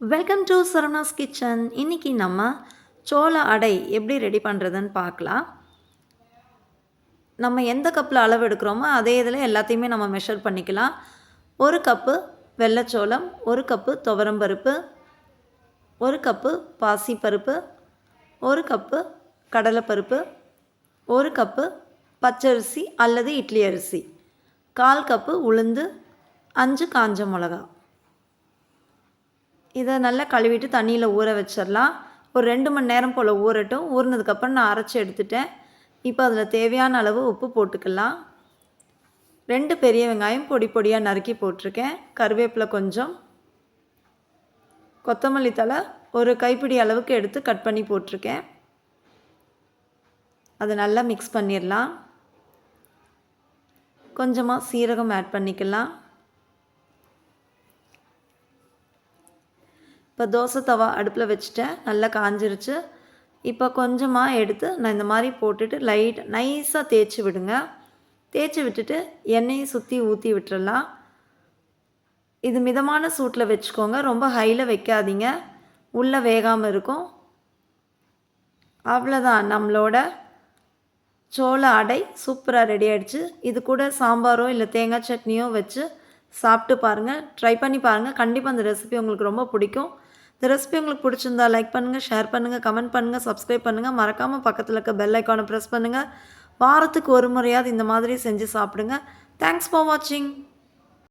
Welcome to Saravanas kitchen. இன்றைக்கி நம்ம சோள அடை எப்படி ரெடி பண்ணுறதுன்னு பார்க்கலாம். நம்ம எந்த கப்பில் அளவு எடுக்கிறோமோ அதே இதில் எல்லாத்தையுமே நம்ம மெஷர் பண்ணிக்கலாம். 1 கப்பு வெள்ளைச்சோளம், 1 கப்பு துவரம்பருப்பு, 1 கப்பு பாசிப்பருப்பு, 1 கப்பு கடலைப்பருப்பு, 1 கப்பு பச்சரிசி அல்லது இட்லி அரிசி, 1/4 கப்பு உளுந்து, 5 காஞ்ச மிளகா. இதை நல்லா கழுவிட்டு தண்ணியில் ஊற வச்சிடலாம். ஒரு 2 மணி நேரம் போல் ஊறட்டும். ஊறினதுக்கப்புறம் நான் அரைச்சி எடுத்துட்டேன். இப்போ அதில் தேவையான அளவு உப்பு போட்டுக்கலாம். 2 பெரிய வெங்காயம் பொடி பொடியாக நறுக்கி போட்டிருக்கேன். கருவேப்பிலை கொஞ்சம், கொத்தமல்லி தழை ஒரு கைப்பிடி அளவுக்கு எடுத்து கட் பண்ணி போட்டிருக்கேன். அதை நல்லா மிக்ஸ் பண்ணிடலாம். கொஞ்சமாக சீரகம் ஆட் பண்ணிக்கலாம். இப்போ தோசை தவா அடுப்பில் வச்சுட்டேன். நல்லா காஞ்சிருச்சு. இப்போ கொஞ்சமாக எடுத்து நான் இந்த மாதிரி போட்டுட்டு நைஸாக தேய்ச்சி விடுங்க. தேய்ச்சி விட்டுட்டு எண்ணெயை சுற்றி ஊற்றி விட்டுறலாம். இது மிதமான சூட்டில் வச்சுக்கோங்க, ரொம்ப ஹையில் வைக்காதீங்க, உள்ளே வேகாமல் இருக்கும். அவ்வளோதான், நம்மளோட சோள அடை சூப்பராக ரெடி ஆகிடுச்சு. இது கூட சாம்பாரோ இல்லை தேங்காய் சட்னியோ வச்சு சாப்பிட்டு பாருங்கள், ட்ரை பண்ணி பாருங்கள். கண்டிப்பாக அந்த ரெசிபி உங்களுக்கு ரொம்ப பிடிக்கும். இந்த ரெசிபி உங்களுக்கு பிடிச்சிருந்தா லைக் பண்ணுங்கள், ஷேர் பண்ணுங்கள், கமெண்ட் பண்ணுங்கள், சப்ஸ்கிரைப் பண்ணுங்கள். மறக்காமல் பக்கத்தில் இருக்க பெல் ஐக்கானை ப்ரெஸ் பண்ணுங்கள். வாரத்துக்கு ஒரு முறையாவது இந்த மாதிரி செஞ்சு சாப்பிடுங்க. தேங்க்ஸ் ஃபார் வாட்சிங்.